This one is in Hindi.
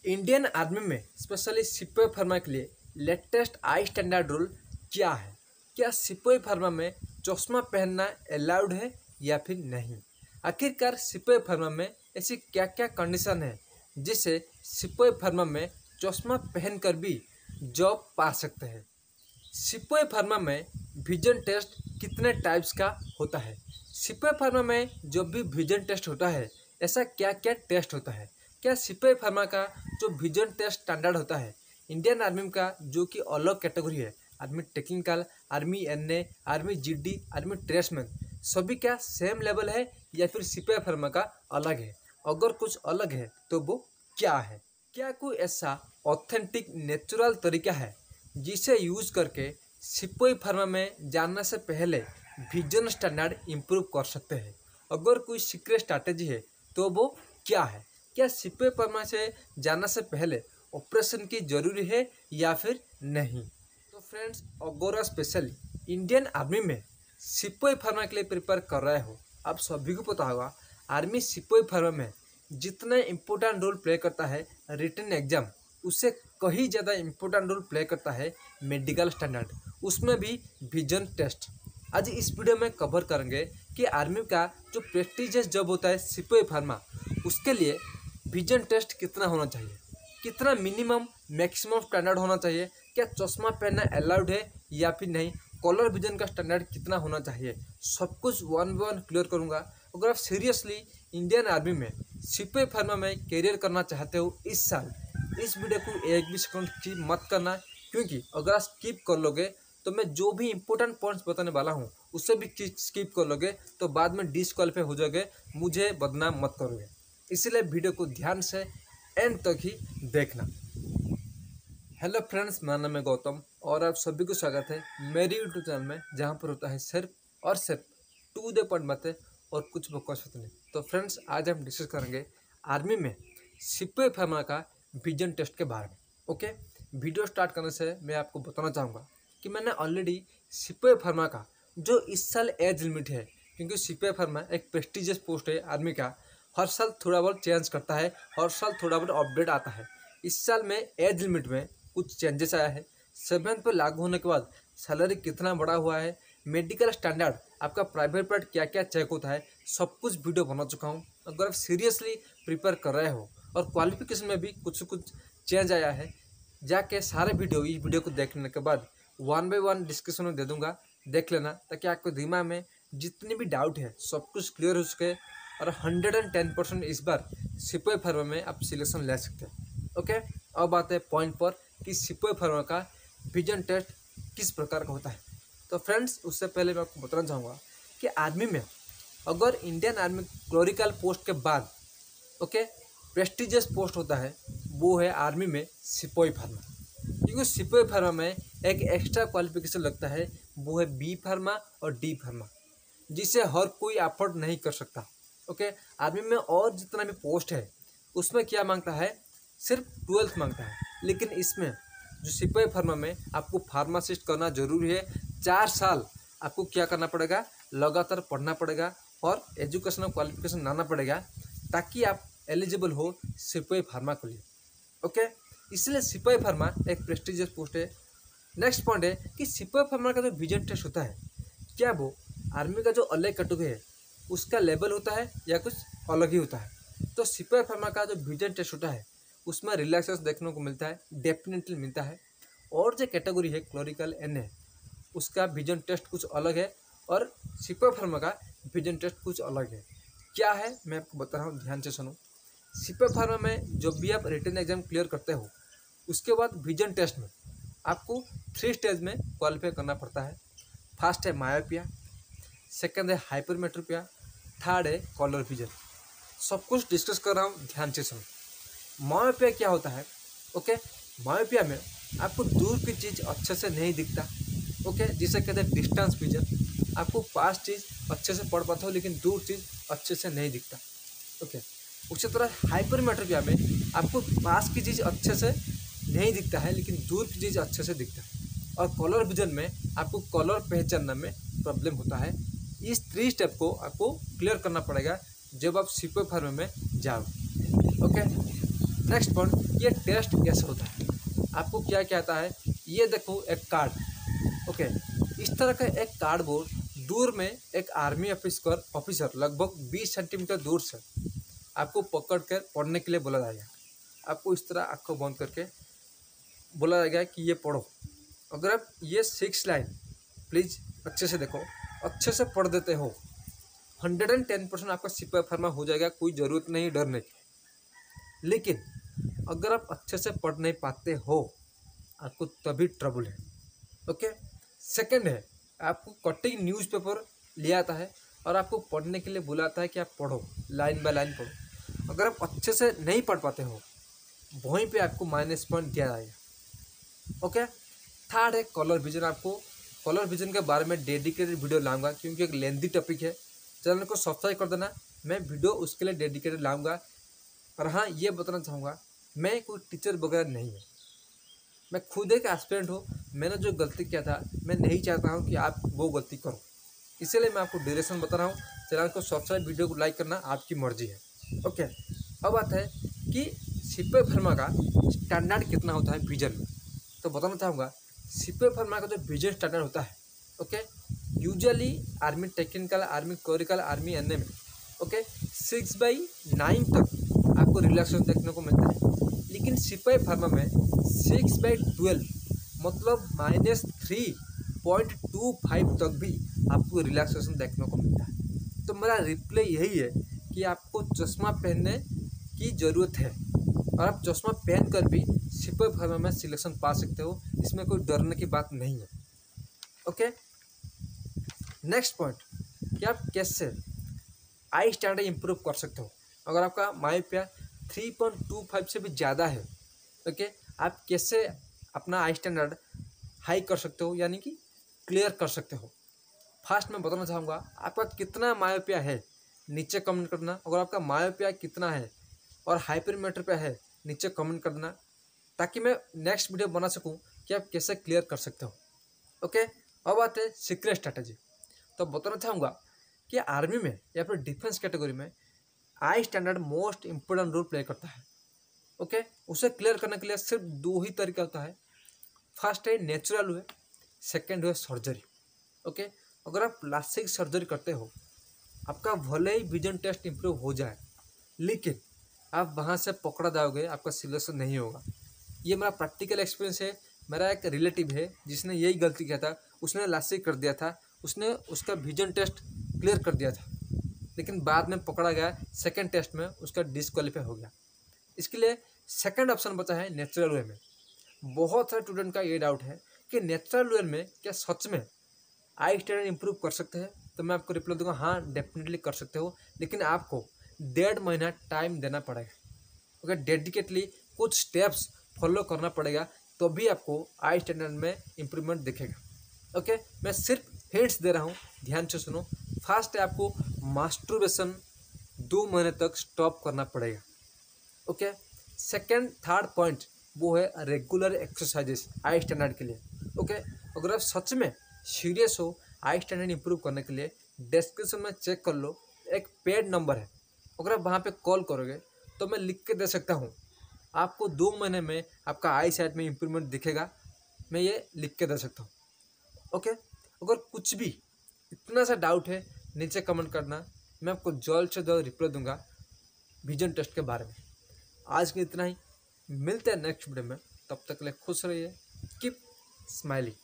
इंडियन आर्मी में स्पेशली सिपाही फार्मा के लिए लेटेस्ट आई स्टैंडर्ड रूल क्या है? क्या सिपाही फार्मा में चश्मा पहनना अलाउड है या फिर नहीं? आखिरकार सिपाही फार्मा में ऐसी क्या क्या कंडीशन है जिससे सिपाही फार्मा में चश्मा पहनकर भी जॉब पा सकते हैं? सिपाही फार्मा में विजन टेस्ट कितने टाइप्स का होता है? सिपाही फार्मा में जब भी विजन टेस्ट होता है ऐसा क्या क्या टेस्ट होता है? क्या सिपाही फार्मा का जो विजन टेस्ट स्टैंडर्ड होता है इंडियन आर्मी का जो कि अलग कैटेगरी है, army technical, army NA, army GD, army tradesman, सभी का सेम लेवल है या फिर सिपाही फार्मा का अलग है? अगर कुछ अलग है तो वो क्या है? क्या कोई ऐसा ऑथेंटिक नेचुरल तरीका है जिसे यूज करके सिपाही फार्मा में जानने से पहले विजन स्टैंडर्ड इम्प्रूव कर सकते हैं? अगर कोई सीक्रेट स्ट्रैटेजी है तो वो क्या है? क्या सिपाही फार्मा से जानने से पहले ऑपरेशन की जरूरी है या फिर नहीं? तो फ्रेंड्स, अगर स्पेशली इंडियन आर्मी में सिपाही फार्मा के लिए प्रिपेयर कर रहे हो, आप सभी को पता होगा आर्मी सिपाही फार्मा में जितना इम्पोर्टेंट रोल प्ले करता है रिटन एग्जाम, उससे कहीं ज़्यादा इम्पोर्टेंट रोल प्ले करता है मेडिकल स्टैंडर्ड, उसमें भी विजन टेस्ट। आज इस वीडियो में कवर करेंगे कि आर्मी का जो प्रेस्टिजियस जॉब होता है सिपाही फार्मा, उसके लिए विजन टेस्ट कितना होना चाहिए, कितना मिनिमम मैक्सिमम स्टैंडर्ड होना चाहिए, क्या चश्मा पहनना अलाउड है या फिर नहीं, कलर विजन का स्टैंडर्ड कितना होना चाहिए, सब कुछ वन बाय वन क्लियर करूंगा। अगर आप सीरियसली इंडियन आर्मी में सिपाही फार्मा में करियर करना चाहते हो इस साल, इस वीडियो को एक भी सेकंड स्किप मत करना, क्योंकि अगर आप स्किप कर लोगे तो मैं जो भी इंपॉर्टेंट पॉइंट्स बताने वाला हूँ उससे भी स्किप कर लोगे तो बाद में डिस्क्वालीफाई हो जाओगे, मुझे बदनाम मत करोगे। इसलिए वीडियो को ध्यान से एंड तक ही देखना। हेलो फ्रेंड्स, मेरा नाम है गौतम और आप सभी को स्वागत है मेरी यूट्यूब चैनल में, जहां पर होता है सिर्फ और सिर्फ टू द पॉइंट बातें और कुछ बकवास होते नहीं। तो फ्रेंड्स, आज हम डिस्कस करेंगे आर्मी में सिपाही फार्मा का विजन टेस्ट के बारे में। ओके, वीडियो स्टार्ट करने से मैं आपको बताना चाहूँगा कि मैंने ऑलरेडी सिपाही फार्मा का जो इस साल एज लिमिट है, क्योंकि सिपाही फार्मा एक प्रेस्टिजियस पोस्ट है आर्मी का, हर साल थोड़ा बहुत चेंज करता है, हर साल थोड़ा बहुत अपडेट आता है। इस साल में एज लिमिट में कुछ चेंजेस आया है, 7th पर लागू होने के बाद सैलरी कितना बढ़ा हुआ है, मेडिकल स्टैंडर्ड, आपका प्राइवेट पार्ट क्या क्या चेक होता है, सब कुछ वीडियो बना चुका हूँ। अगर आप सीरियसली प्रिपेयर कर रहे हो और क्वालिफिकेशन में भी कुछ चेंज आया है, जाके सारे वीडियो इस वीडियो को देखने के बाद वन बाय वन डिस्कशन में दे दूंगा, देख लेना, ताकि आपको दिमाग में जितने भी डाउट है सब कुछ क्लियर हो सके और 110% इस बार सिपाही फार्मा में आप सिलेक्शन ले सकते हैं। ओके, अब आते हैं पॉइंट पर कि सिपाही फार्मा का विजन टेस्ट किस प्रकार का होता है। तो फ्रेंड्स, उससे पहले मैं आपको बताना चाहूँगा कि आर्मी में अगर इंडियन आर्मी क्लरिकल पोस्ट के बाद ओके प्रेस्टिजियस पोस्ट होता है, वो है आर्मी में सिपाही फार्मा। क्योंकि सिपाही फार्मा में एक एक्स्ट्रा क्वालिफिकेशन लगता है, वो है बी फार्मा और डी फार्मा, जिसे हर कोई अफोर्ड नहीं कर सकता। ओके, आर्मी में और जितना भी पोस्ट है उसमें क्या मांगता है, सिर्फ 12th मांगता है, लेकिन इसमें जो सिपाही फार्मा में आपको फार्मासिस्ट करना जरूरी है। 4 साल आपको क्या करना पड़ेगा, लगातार पढ़ना पड़ेगा और एजुकेशनल क्वालिफिकेशन लाना पड़ेगा, ताकि आप एलिजिबल हो सिपाही फार्मा के लिए। ओके, इसलिए सिपाही फार्मा एक प्रेस्टिजियस पोस्ट है। नेक्स्ट पॉइंट है कि सिपाही फार्मा का जो विजन टेस्ट होता है, क्या वो आर्मी का जो अलग कैटेगरी है उसका लेवल होता है या कुछ अलग ही होता है? तो सिपाही फार्मा का जो विजन टेस्ट होता है उसमें रिलैक्सेस देखने को मिलता है, डेफिनेटली मिलता है। और जो कैटेगरी है क्लरिकल एनए, उसका विजन टेस्ट कुछ अलग है और सिपाही फार्मा का विजन टेस्ट कुछ अलग है। क्या है मैं आपको बता रहा हूँ, ध्यान से सुनो। सिपाही फार्मा में जब भी आप रिटन एग्जाम क्लियर करते हो, उसके बाद विजन टेस्ट में आपको 3 स्टेज में क्वालिफाई करना पड़ता है। फर्स्ट है मायोपिया, सेकंड है हाइपरमेट्रोपिया, थर्ड है कलर विजन। सब कुछ डिस्कस कर रहा हूँ, ध्यान से सुनो। मायोपिया क्या होता है? ओके, मायोपिया में आपको दूर की चीज़ अच्छे से नहीं दिखता, ओके, जिसे कहते हैं डिस्टेंस विजन। आपको पास चीज़ अच्छे से पढ़ पाते हो लेकिन दूर चीज़ अच्छे से नहीं दिखता। ओके, उसी तरह हाइपरमेट्रोपिया में आपको पास की चीज़ अच्छे से नहीं दिखता है लेकिन दूर की चीज़ अच्छे से दिखता है। और कलर विजन में आपको कलर पहचानने में प्रॉब्लम होता है। इस 3 स्टेप को आपको क्लियर करना पड़ेगा जब आप सिपाही फार्मा में जाओ। ओके, नेक्स्ट पॉइंट, ये टेस्ट कैसे होता है। आपको क्या क्या आता है, ये देखो एक कार्ड, ओके, इस तरह का एक कार्डबोर्ड, दूर में एक आर्मी ऑफिसर लगभग 20 सेंटीमीटर दूर से आपको पकड़ कर पढ़ने के लिए बोला जाएगा। आपको इस तरह आंखों बंद करके बोला जाएगा कि ये पढ़ो। अगर आप ये 6 लाइन प्लीज़ अच्छे से देखो, अच्छे से पढ़ देते हो, 110% आपका सिपाही फार्मा हो जाएगा, कोई ज़रूरत नहीं डरने की। लेकिन अगर आप अच्छे से पढ़ नहीं पाते हो, आपको तभी ट्रबल है। ओके, सेकंड है, आपको कटिंग न्यूज़पेपर ले आता है और आपको पढ़ने के लिए बुलाता है कि आप पढ़ो, लाइन बाय लाइन पढ़ो। अगर आप अच्छे से नहीं पढ़ पाते हो, वहीं पे आपको माइनस पॉइंट दिया जाएगा। ओके, थर्ड है कलर विजन। आपको कलर विजन के बारे में डेडिकेटेड वीडियो लाऊंगा, क्योंकि एक लेंथी टॉपिक है। चैनल को सब्सक्राइब कर देना, मैं वीडियो उसके लिए डेडिकेटेड लाऊंगा। और हाँ, ये बताना चाहूँगा, मैं कोई टीचर वगैरह नहीं है, मैं खुद एक एस्पिरेंट हूँ। मैंने जो गलती किया था, मैं नहीं चाहता हूँ कि आप वो गलती करो, इसीलिए मैं आपको डायरेक्शन बता रहा हूँ। चैनल को सब्सक्राइब, वीडियो को लाइक करना आपकी मर्जी है। ओके, अब बात है कि सिपाही फार्मा का स्टैंडर्ड कितना होता है विजन में। तो बताना चाहूँगा, सिपाही फार्मा का जो विजन स्टैंडर्ड होता है, okay, usually army technical, army clerical, army NM, okay, 6/9 तक आपको रिलैक्सेशन देखने को मिलता है। लेकिन सिपाही फार्मा में 6/12 मतलब -3.25 तक भी आपको रिलैक्सेशन देखने को मिलता है। तो मेरा रिप्लाई यही है कि आपको चश्मा पहनने की ज़रूरत है, और आप चश्मा पहन कर भी सिपाही फार्मा में सिलेक्शन पा सकते हो, इसमें कोई डरने की बात नहीं है। ओके, नेक्स्ट पॉइंट, कि आप कैसे आई स्टैंडर्ड इम्प्रूव कर सकते हो। अगर आपका मायोपिया 3.25 से भी ज़्यादा है, ओके, आप कैसे अपना आई स्टैंडर्ड हाई कर सकते हो, यानी कि क्लियर कर सकते हो। फर्स्ट मैं बताना चाहूँगा, आपका कितना मायोपिया है, नीचे कमेंट करना। अगर आपका मायोपिया कितना है और हाइपरमेट्री पे है, नीचे कमेंट करना, ताकि मैं नेक्स्ट वीडियो बना सकूं कि आप कैसे क्लियर कर सकते हो। ओके, अब आते हैं सीक्रेट स्ट्रैटेजी। तो बताना चाहूँगा कि आर्मी में या फिर डिफेंस कैटेगरी में eye standard most important role play करता है। ओके, उसे क्लियर करने के लिए सिर्फ 2 ही तरीका होता है। फर्स्ट है नेचुरल वे, सेकेंड है सर्जरी। ओके, अगर आप प्लास्टिक सर्जरी करते हो, आपका भले ही विजन टेस्ट इंप्रूव हो जाए, लेकिन आप वहाँ से पकड़ा जाओगे, आपका सिलेक्शन नहीं होगा। ये मेरा प्रैक्टिकल एक्सपीरियंस है। मेरा एक रिलेटिव है जिसने यही गलती किया था, उसने लासिक कर दिया था, उसने उसका विजन टेस्ट क्लियर कर दिया था, लेकिन बाद में पकड़ा गया, सेकेंड टेस्ट में उसका डिस्क्वालीफाई हो गया। इसके लिए सेकेंड ऑप्शन बचा है नेचुरल वे में। बहुत सारे स्टूडेंट का ये डाउट है कि नेचुरल वे में क्या सच में आई स्टैंडर्ड इंप्रूव कर सकते हैं। तो मैं आपको रिप्लाई दूंगा, हाँ डेफिनेटली कर सकते हो, लेकिन आपको 1.5 महीना टाइम देना पड़ेगा। ओके, डेडिकेटली कुछ स्टेप्स फॉलो करना पड़ेगा, तो भी आपको आई स्टैंडर्ड में इम्प्रूवमेंट दिखेगा। ओके, मैं सिर्फ हिंट्स दे रहा हूँ, ध्यान से सुनो। फर्स्ट है, आपको मास्टरबेशन 2 महीने तक स्टॉप करना पड़ेगा। ओके, सेकेंड थर्ड पॉइंट वो है रेगुलर एक्सरसाइजेस आई स्टैंडर्ड के लिए। ओके, अगर आप सच में सीरियस हो आई स्टैंडर्ड इंप्रूव करने के लिए, डिस्क्रिप्शन में चेक कर लो, एक पेड नंबर है, अगर आप वहाँ पे कॉल करोगे तो मैं लिख के दे सकता हूँ, आपको 2 महीने में आपका आई साइड में इम्प्रूवमेंट दिखेगा, मैं ये लिख के दे सकता हूँ। ओके, अगर कुछ भी इतना सा डाउट है, नीचे कमेंट करना, मैं आपको जल्द से जल्द रिप्लाई दूंगा विजन टेस्ट के बारे में। आज के इतना ही, मिलते हैं नेक्स्ट वीडियो में, तब तक के लिए खुश रहिए, कीप स्माइलिंग।